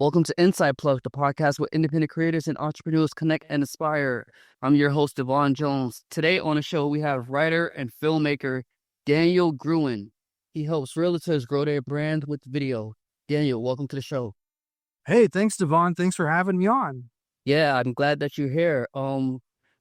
Welcome to Inside Plug, the podcast where independent creators and entrepreneurs connect and inspire. I'm your host, Devon Jones. Today on the show, we have writer and filmmaker Daniel Gruen. He helps realtors grow their brand with video. Daniel, welcome to the show. Hey, thanks, Devon. Thanks for having me on. Yeah, I'm glad that you're here.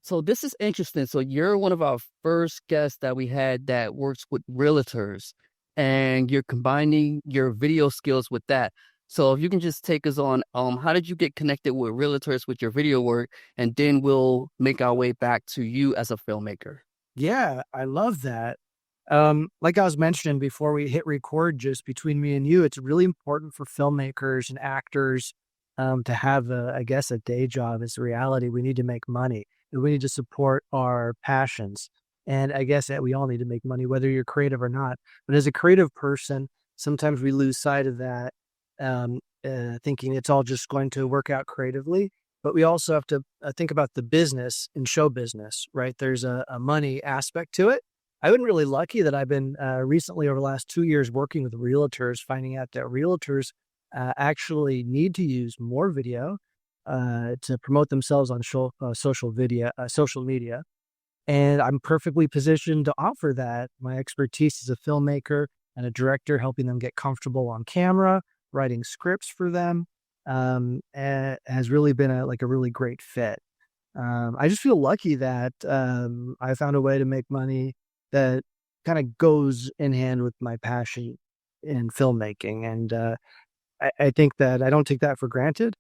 So this is interesting. So you're one of our first guests that we had that works with realtors, and you're combining your video skills with that. So if you can just take us on, how did you get connected with realtors with your video work, and then we'll make our way back to you as a filmmaker. Yeah, I love that. Like I was mentioning before we hit record, just between me and you, it's really important for filmmakers and actors to have, I guess, a day job. It's a reality. We need to make money. And we need to support our passions. And I guess that we all need to make money, whether you're creative or not. But as a creative person, sometimes we lose sight of that, thinking it's all just going to work out creatively. But we also have to think about the business and show business, right? There's a money aspect to it. I've been really lucky that I've been recently over the last 2 years working with realtors, finding out that realtors actually need to use more video to promote themselves on social media. And I'm perfectly positioned to offer that. My expertise as a filmmaker and a director, helping them get comfortable on camera, writing scripts for them, has really been a really great fit. I just feel lucky that I found a way to make money that kind of goes in hand with my passion in filmmaking. And I think that I don't take that for granted.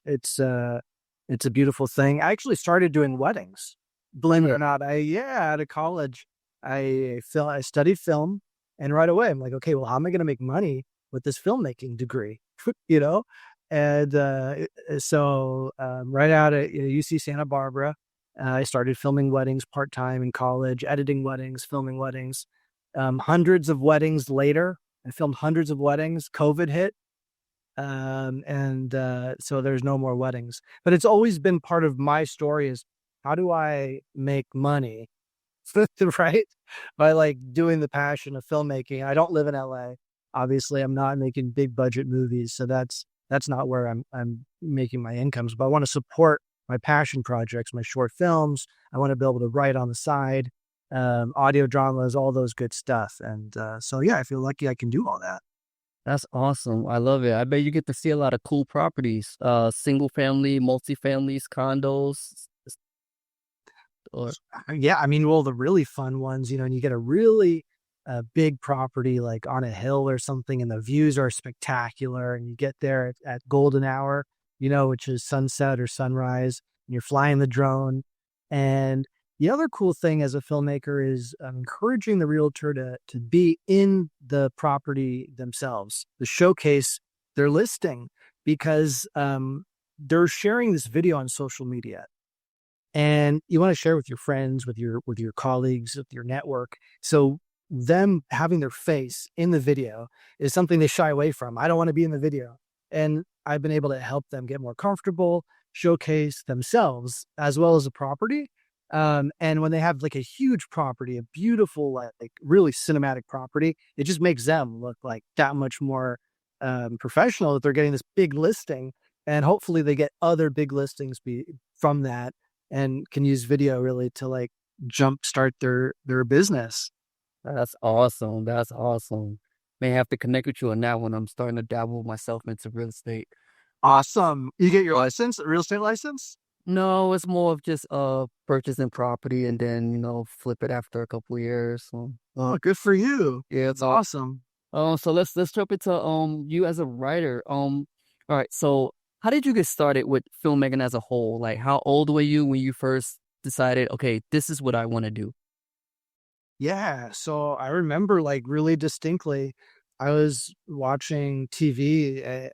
It's a beautiful thing. I actually started doing weddings. Believe it or not, out of college, I studied film, and right away I'm like, okay, well, how am I going to make money with this filmmaking degree? you know? And so right out at UC Santa Barbara, I started filming weddings part-time in college, editing weddings, filming weddings. Hundreds of weddings later, I filmed hundreds of weddings. COVID hit. So there's no more weddings. But it's always been part of my story is how do I make money, right? By doing the passion of filmmaking. I don't live in LA. Obviously, I'm not making big budget movies. So that's not where I'm making my incomes. But I want to support my passion projects, my short films. I want to be able to write on the side, audio dramas, all those good stuff. And so, yeah, I feel lucky I can do all that. That's awesome. I love it. I bet you get to see a lot of cool properties, single family, multifamilies, condos. Or Yeah, I mean, well, the really fun ones, and you get a really big property like on a hill or something, and the views are spectacular, and you get there at golden hour, which is sunset or sunrise, and you're flying the drone. And the other cool thing as a filmmaker is encouraging the realtor to be in the property themselves, to showcase their listing, because they're sharing this video on social media. And you want to share with your friends, with your colleagues, with your network. So them having their face in the video is something they shy away from. I don't want to be in the video. And I've been able to help them get more comfortable, showcase themselves as well as the property. And when they have a huge property, a beautiful, really cinematic property, it just makes them look like that much more professional that they're getting this big listing. And hopefully they get other big listings from that and can use video really to jumpstart their business. that's awesome. That's awesome. May have to connect with you on that one. I'm starting to dabble myself into real estate. Awesome. You get your license, real estate license? No, it's more of just purchasing property and then flip it after a couple of years. So Oh, good for you. yeah, It's awesome. so let's jump into you as a writer. All right. So how did you get started with filmmaking as a whole? Like, how old were you when you first decided, okay, this is what I want to do? Yeah. So I remember really distinctly, I was watching TV,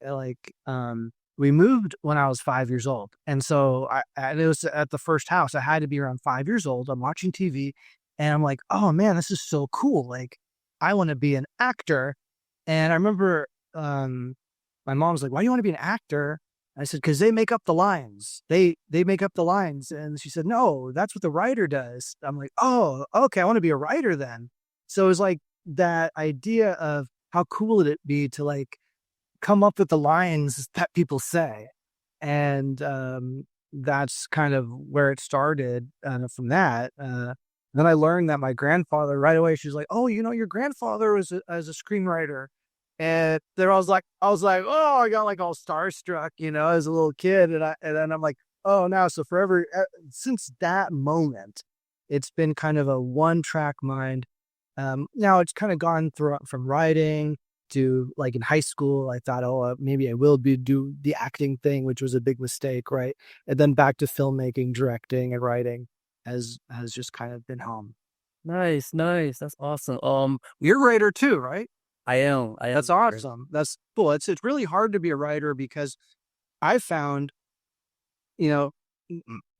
we moved when I was 5 years old. And so and it was at the first house. I had to be around 5 years old. I'm watching TV and I'm like, oh man, this is so cool. I want to be an actor. And I remember, my mom's like, why do you want to be an actor? I said, because they make up the lines. They make up the lines. And she said, no, that's what the writer does. I'm like, oh, okay, I want to be a writer then. So it was that idea of how cool would it be to come up with the lines that people say. And that's kind of where it started from that. Then I learned that my grandfather right away, she's like, oh, your grandfather was as a screenwriter. And there I was like, oh, I got like all starstruck, as a little kid. And then I'm like, oh, now, so forever, since that moment, it's been kind of a one track mind. Now it's kind of gone through from writing to like in high school. I thought, oh, maybe I will do the acting thing, which was a big mistake, right? And then back to filmmaking, directing, and writing has just kind of been home. Nice, nice. That's awesome. You're a writer too, right? I That's am. awesome. That's cool. It's really hard to be a writer because I found, you know,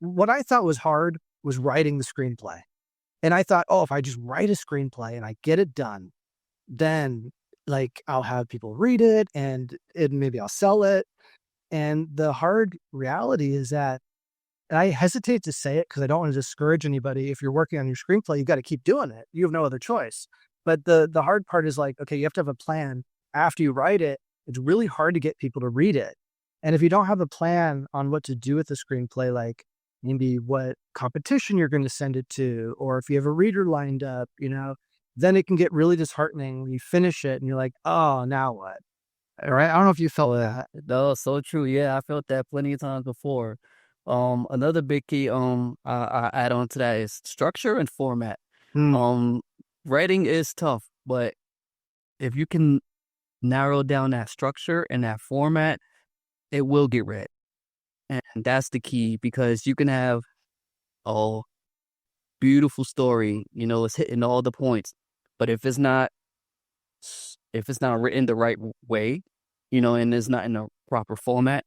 what I thought was hard was writing the screenplay. And I thought, oh, if I just write a screenplay and I get it done, then like I'll have people read it and maybe I'll sell it. And the hard reality is that, and I hesitate to say it because I don't want to discourage anybody. If you're working on your screenplay, you got to keep doing it. You have no other choice. But the hard part is like, okay, you have to have a plan after you write it. It's really hard to get people to read it. And if you don't have a plan on what to do with the screenplay, like maybe what competition you're going to send it to, or if you have a reader lined up, then it can get really disheartening when you finish it and you're like, oh, now what? All right. I don't know if you felt that. No, so true. Yeah, I felt that plenty of times before. Another big key I add on to that is structure and format. Hmm. Um, Writing is tough, but if you can narrow down that structure and that format, it will get read. And that's the key because you can have a beautiful story, it's hitting all the points. But if it's not written the right way, and it's not in a proper format,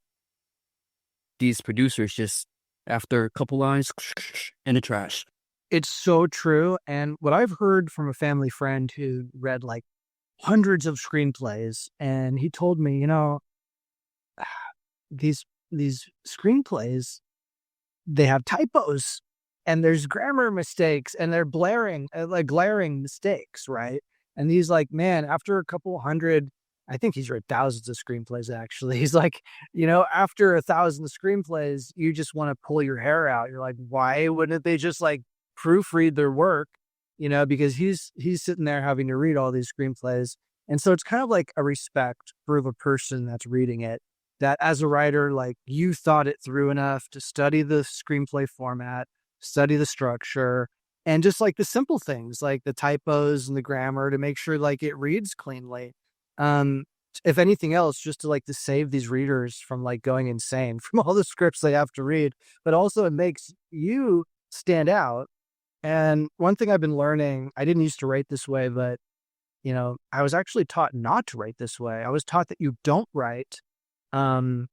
these producers just after a couple lines in the trash. It's so true. And what I've heard from a family friend who read like hundreds of screenplays, and he told me, these screenplays, they have typos and there's grammar mistakes and they're glaring mistakes, right? And he's like, man, after a couple hundred, I think he's read thousands of screenplays actually. He's like, after 1,000 screenplays, you just want to pull your hair out. You're like, why wouldn't they just like proofread their work? Because he's sitting there having to read all these screenplays. And so it's kind of like a respect for the person that's reading it, that as a writer, like you thought it through enough to study the screenplay format, study the structure, and just like the simple things like the typos and the grammar to make sure like it reads cleanly. Um, if anything else, just to save these readers from like going insane from all the scripts they have to read, but also it makes you stand out. And one thing I've been learning, I didn't used to write this way, but I was actually taught not to write this way. I was taught that you don't write um,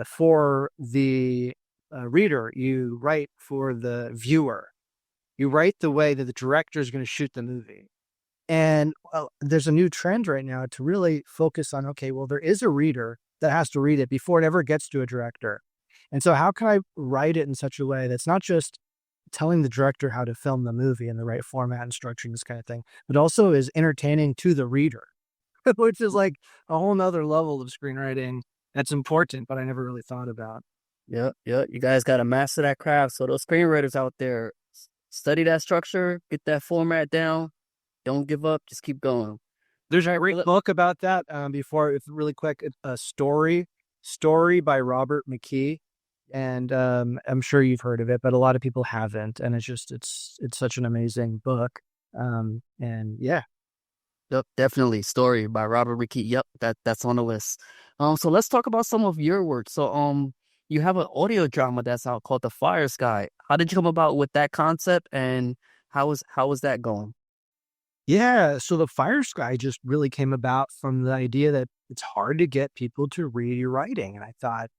for the reader, you write for the viewer. You write the way that the director is going to shoot the movie. And there's a new trend right now to really focus on, okay, well, there is a reader that has to read it before it ever gets to a director. And so how can I write it in such a way that's not just telling the director how to film the movie in the right format and structuring this kind of thing, but also is entertaining to the reader, which is like a whole nother level of screenwriting that's important, but I never really thought about. Yeah, yeah. You guys got to master that craft. So those screenwriters out there, study that structure, get that format down. Don't give up. Just keep going. There's a great book about that. Before, it's really quick, it's a story by Robert McKee. And I'm sure you've heard of it, but a lot of people haven't. And it's such an amazing book. And yeah. Yep, definitely. Story by Robert McKee. Yep, that's on the list. So let's talk about some of your work. So you have an audio drama that's out called The Fire Sky. How did you come about with that concept, and how was that going? Yeah. So The Fire Sky just really came about from the idea that it's hard to get people to read your writing. And I thought,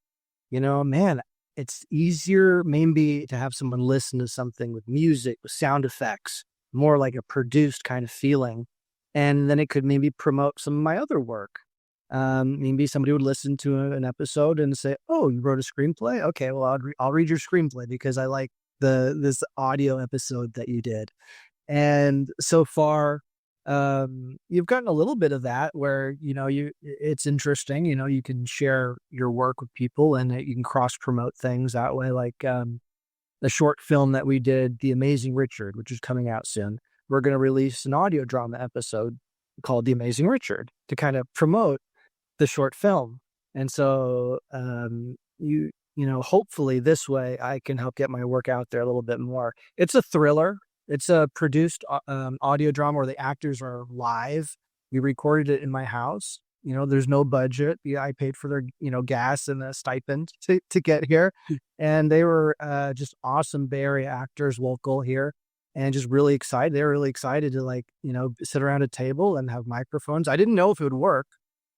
man, it's easier maybe to have someone listen to something with music, with sound effects, more like a produced kind of feeling. And then it could maybe promote some of my other work. Maybe somebody would listen to an episode and say, "Oh, you wrote a screenplay? Okay, well, I'll read your screenplay because I like this audio episode that you did." And so far, you've gotten a little bit of that where, it's interesting, you can share your work with people and you can cross promote things that way. Like, the short film that we did, The Amazing Richard, which is coming out soon. We're going to release an audio drama episode called The Amazing Richard to kind of promote the short film. And so, hopefully this way I can help get my work out there a little bit more. It's a thriller. It's a produced audio drama where the actors are live. We recorded it in my house. There's no budget. Yeah, I paid for their, gas and a stipend to get here. And they were just awesome Bay Area actors local here and just really excited. They were really excited to sit around a table and have microphones. I didn't know if it would work,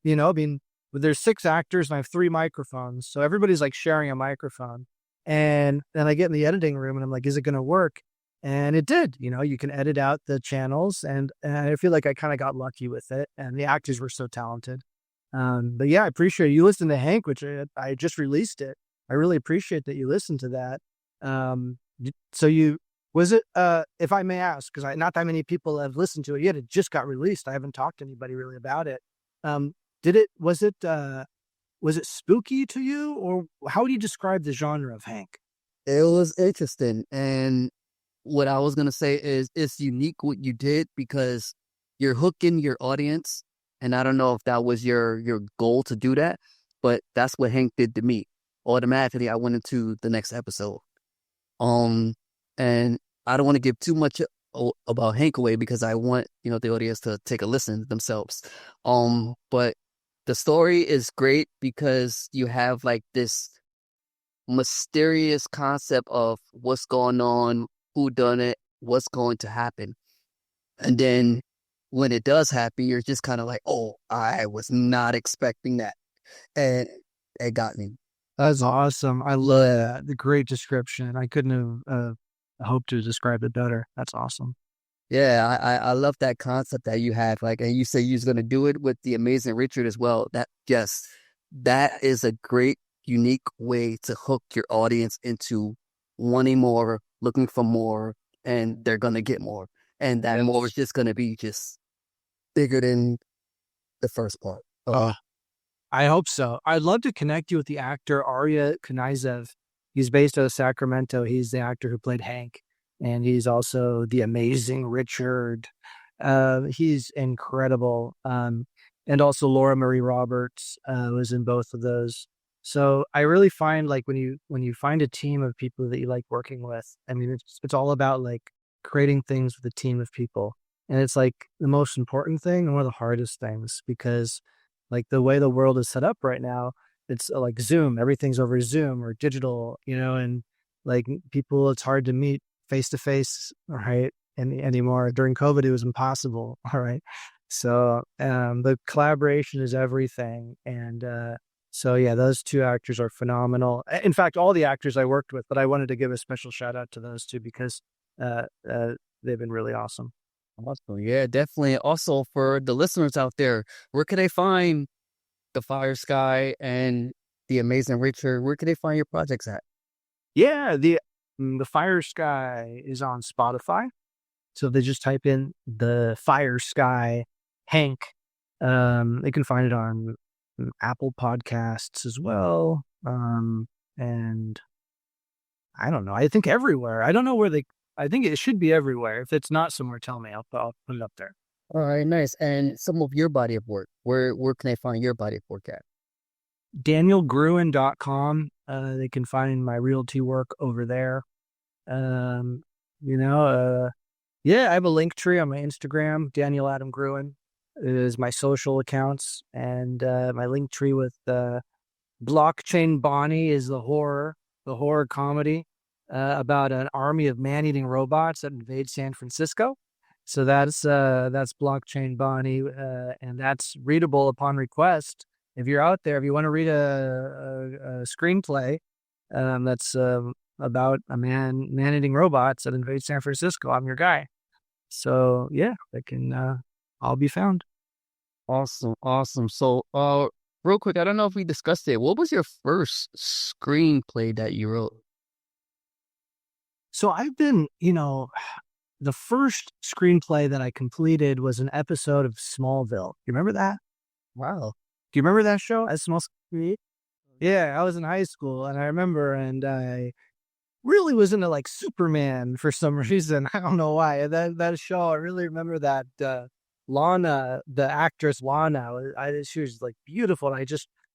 I mean, there's 6 actors and I have 3 microphones. So everybody's like sharing a microphone. And then I get in the editing room and I'm like, is it going to work? And it did. You can edit out the channels, and I feel like I kind of got lucky with it. And the actors were so talented. But yeah, I appreciate it. You listened to Hank, which I just released it. I really appreciate that you listened to that. So was it, if I may ask, because not that many people have listened to it yet. It just got released. I haven't talked to anybody really about it. Was it spooky to you, or how do you describe the genre of Hank? It was interesting. And what I was going to say is it's unique what you did because you're hooking your audience. And I don't know if that was your goal to do that, but that's what Hank did to me. Automatically, I went into the next episode. And I don't want to give too much about Hank away because I want, the audience to take a listen themselves. But the story is great because you have like this mysterious concept of what's going on, who done it, what's going to happen. And then when it does happen, you're just kind of like, oh, I was not expecting that. And it got me. That's awesome. I love that. The great description. I couldn't have hoped to describe it better. That's awesome. Yeah, I love that concept that you have. Like, and you say you're going to do it with The Amazing Richard as well. Yes, that is a great, unique way to hook your audience into wanting more, looking for more, and they're going to get more. And that more is just going to be just bigger than the first part. I hope so. I'd love to connect you with the actor Arya Knaizev. He's based out of Sacramento. He's the actor who played Hank, and he's also the amazing Richard. He's incredible. And also Laura Marie Roberts was in both of those. So I really find like when you find a team of people that you like working with, I mean, it's all about like creating things with a team of people. And it's like the most important thing and one of the hardest things because like the way the world is set up right now, it's like Zoom, everything's over Zoom or digital, and like people, it's hard to meet face to face, right? Anymore. During COVID, it was impossible. All right. So the collaboration is everything. And so, yeah, those 2 actors are phenomenal. In fact, all the actors I worked with, but I wanted to give a special shout out to those 2 because they've been really awesome. Awesome. Yeah, definitely. Also, for the listeners out there, where can they find The Fire Sky and The Amazing Richard? Where can they find your projects at? Yeah, the Fire Sky is on Spotify. So if they just type in The Fire Sky Hank, they can find it on Apple Podcasts as well. And I don't know. I think everywhere. I don't know where I think it should be everywhere. If it's not somewhere, tell me. I'll put it up there. All right, nice. And some of your body of work, where can they find your body of work at? DanielGruen.com. They can find my realty work over there. Yeah, I have a link tree on my Instagram. Daniel Adam Gruen is my social accounts, and my link tree with Blockchain Bonnie is the horror comedy about an army of man-eating robots that invade San Francisco. So that's Blockchain Bonnie, and that's readable upon request. If you're out there, if you want to read a screenplay that's about a man-eating robots that invade San Francisco, I'm your guy. So yeah, I'll be found. Awesome. So, real quick, I don't know if we discussed it. What was your first screenplay that you wrote? So I've been, the first screenplay that I completed was an episode of Smallville. You remember that? Wow. Do you remember that show? As Small Screen? Yeah, I was in high school and I remember, and I really was into like Superman for some reason. I don't know why. That show, I really remember that Lana, the actress Lana, she was like beautiful. And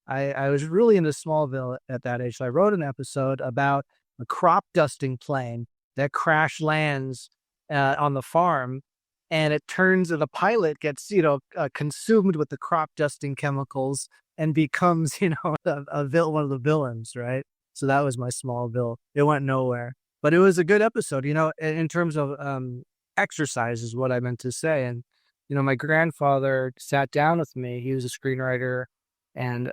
I was really into Smallville at that age. So I wrote an episode about a crop dusting plane that crash lands on the farm, and it turns, the pilot gets, consumed with the crop dusting chemicals and becomes, one of the villains, right? So that was my Smallville. It went nowhere, but it was a good episode. In terms of exercise is what I meant to say. And my grandfather sat down with me. He was a screenwriter, and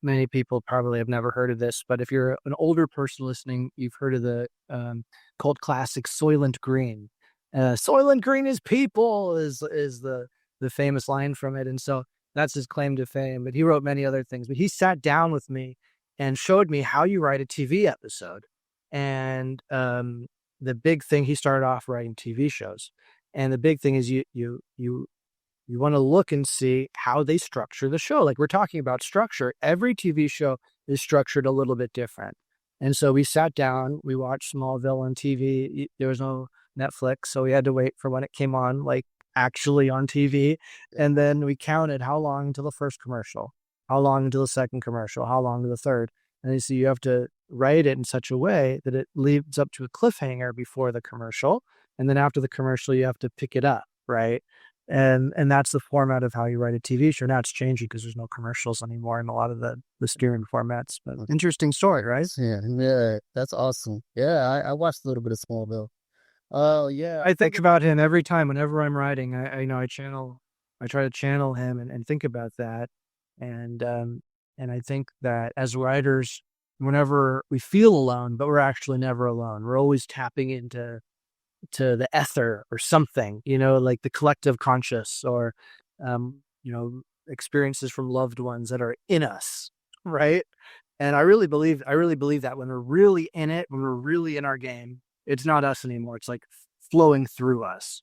many people probably have never heard of this, but if you're an older person listening, you've heard of the cult classic Soylent Green. Soylent Green is people is the famous line from it, and so that's his claim to fame. But he wrote many other things. But he sat down with me and showed me how you write a TV episode. And the big thing, he started off writing TV shows, and the big thing is you want to look and see how they structure the show. Like we're talking about structure. Every TV show is structured a little bit different. And so we sat down, we watched Smallville on TV. There was no Netflix, so we had to wait for when it came on, like actually on TV. And then we counted how long until the first commercial, how long until the second commercial, how long to the third. And so you have to write it in such a way that it leads up to a cliffhanger before the commercial. And then after the commercial, you have to pick it up, right? And that's the format of how you write a TV show. Now it's changing because there's no commercials anymore in a lot of the streaming formats. But interesting story, right? Yeah, that's awesome. Yeah, I watched a little bit of Smallville. Oh yeah, I think about him every time whenever I'm writing. I try to channel him and think about that. And I think that as writers, whenever we feel alone, but we're actually never alone, we're always tapping into the ether or something, like the collective conscious, or experiences from loved ones that are in us, right? And I really believe that when we're really in it, when we're really in our game, it's not us anymore. It's like flowing through us.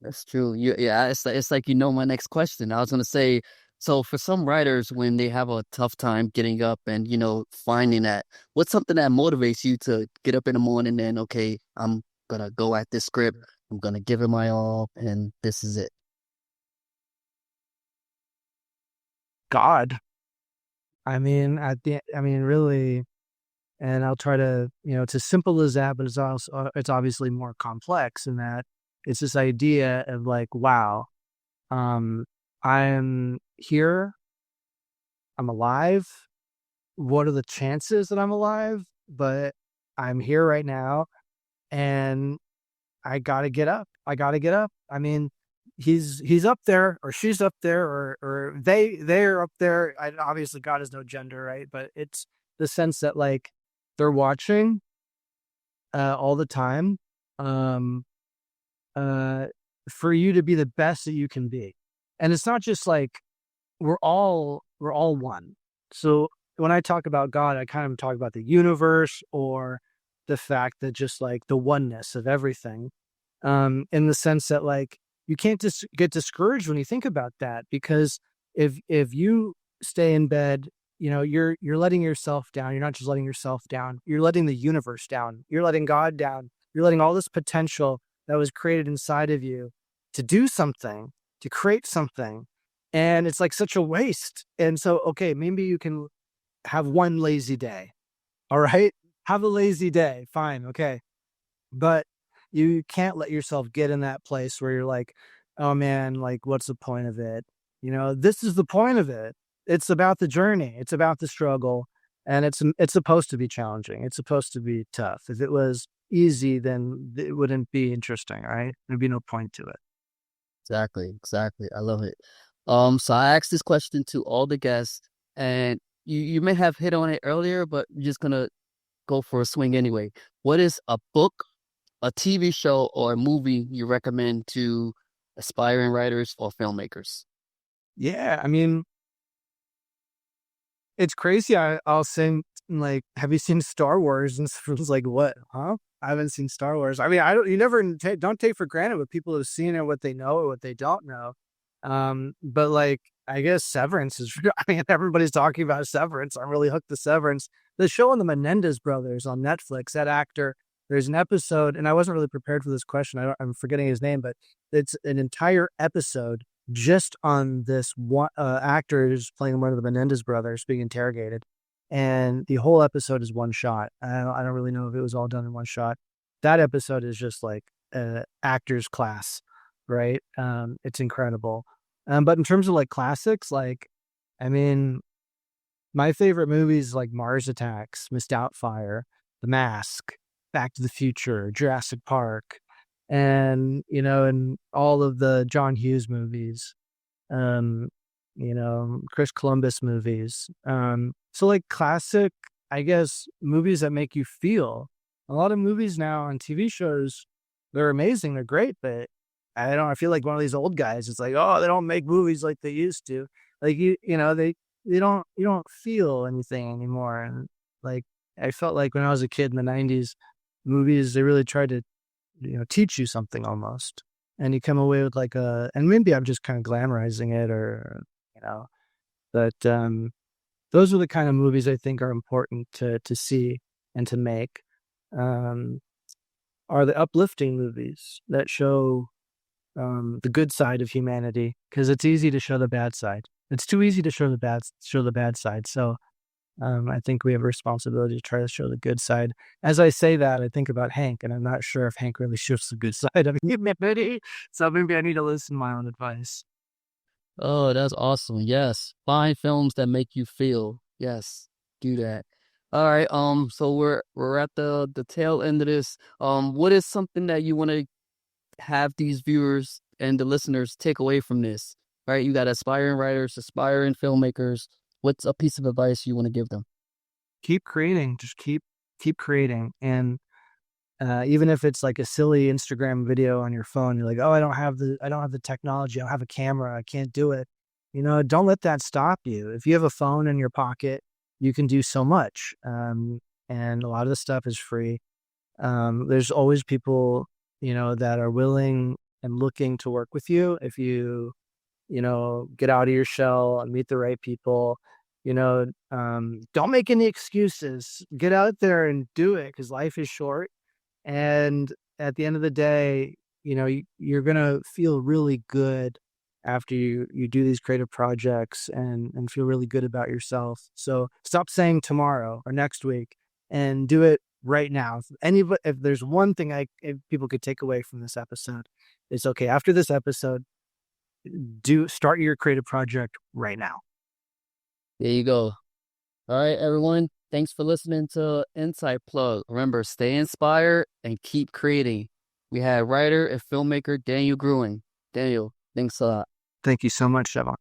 that's true. Yeah, it's like my next question. I was gonna say, so for some writers, when they have a tough time getting up and finding that, what's something that motivates you to get up in the morning and okay, I'm gonna go at this script, I'm gonna give it my all, and this is it. God. Really, and I'll try to, it's as simple as that, but it's obviously more complex in that it's this idea of like, wow, I'm here, I'm alive. What are the chances that I'm alive? But I'm here right now, and I gotta get up. I gotta get up. I mean, he's up there, or she's up there, or they're up there. Obviously, God has no gender, right? But it's the sense that like they're watching all the time, um, uh, for you to be the best that you can be. And it's not just like we're all one. So when I talk about God, I kind of talk about the universe, or the fact that just like the oneness of everything, in the sense that like you can't just get discouraged when you think about that, because if you stay in bed, you're letting yourself down. You're not just letting yourself down, you're letting the universe down, you're letting God down, you're letting all this potential that was created inside of you to do something, to create something. And it's like such a waste. And so, okay, maybe you can have one lazy day. All right. Have a lazy day. Fine. Okay. But you can't let yourself get in that place where you're like, oh man, like, what's the point of it? This is the point of it. It's about the journey. It's about the struggle. And it's supposed to be challenging. It's supposed to be tough. If it was easy, then it wouldn't be interesting, right? There'd be no point to it. Exactly. I love it. So I asked this question to all the guests, and you may have hit on it earlier, but you're just gonna go for a swing anyway. What is a book, a TV show, or a movie you recommend to aspiring writers or filmmakers? Yeah. It's crazy. I'll say, like, have you seen Star Wars? And it's like, what? Huh? I haven't seen Star Wars. I mean, I don't. You never don't take for granted what people have seen and what they know or what they don't know. But like, I guess Severance is. I mean, everybody's talking about Severance. I'm really hooked to Severance. The show on the Menendez brothers on Netflix. That actor. There's an episode, and I wasn't really prepared for this question. I'm forgetting his name, but it's an entire episode just on this one actor who's playing one of the Menendez brothers being interrogated, and the whole episode is one shot. I don't really know if it was all done in one shot. That episode is just like actor's class, right? It's incredible. But in terms of like classics, like I mean, my favorite movies like Mars Attacks, Miss Doubtfire, The Mask, Back to the Future, Jurassic Park, and and all of the John Hughes movies, um, Chris Columbus movies. So like classic, I guess, movies that make you feel. A lot of movies now on TV shows, they're amazing, they're great, but I feel like one of these old guys. It's like, oh, they don't make movies like they used to. Like they don't you don't feel anything anymore. And like I felt like when I was a kid in the '90s, movies they really tried to teach you something almost, and you come away with like and maybe I'm just kind of glamorizing it or but those are the kind of movies I think are important to see and to make. Um, are the uplifting movies that show the good side of humanity, because it's easy to show the bad side. It's too easy to show the bad side. So I think we have a responsibility to try to show the good side. As I say that, I think about Hank, and I'm not sure if Hank really shows the good side of humanity. So maybe I need to listen to my own advice. Oh, that's awesome. Yes. Find films that make you feel. Yes. Do that. All right. So we're at the tail end of this. What is something that you want to have these viewers and the listeners take away from this? Right? You got aspiring writers, aspiring filmmakers. What's a piece of advice you want to give them? Keep creating. Just keep creating. And even if it's like a silly Instagram video on your phone, you're like, oh, I don't have the technology. I don't have a camera. I can't do it. Don't let that stop you. If you have a phone in your pocket, you can do so much. And a lot of the stuff is free. There's always people, that are willing and looking to work with you. If you, get out of your shell and meet the right people, don't make any excuses. Get out there and do it, because life is short. And at the end of the day, you're going to feel really good after you do these creative projects and feel really good about yourself. So stop saying tomorrow or next week and do it right now. If there's one thing if people could take away from this episode, it's okay. After this episode, start your creative project right now. There you go. All right, everyone. Thanks for listening to Insight Plug. Remember, stay inspired and keep creating. We had writer and filmmaker Daniel Gruen. Daniel, thanks a lot. Thank you so much, Devon.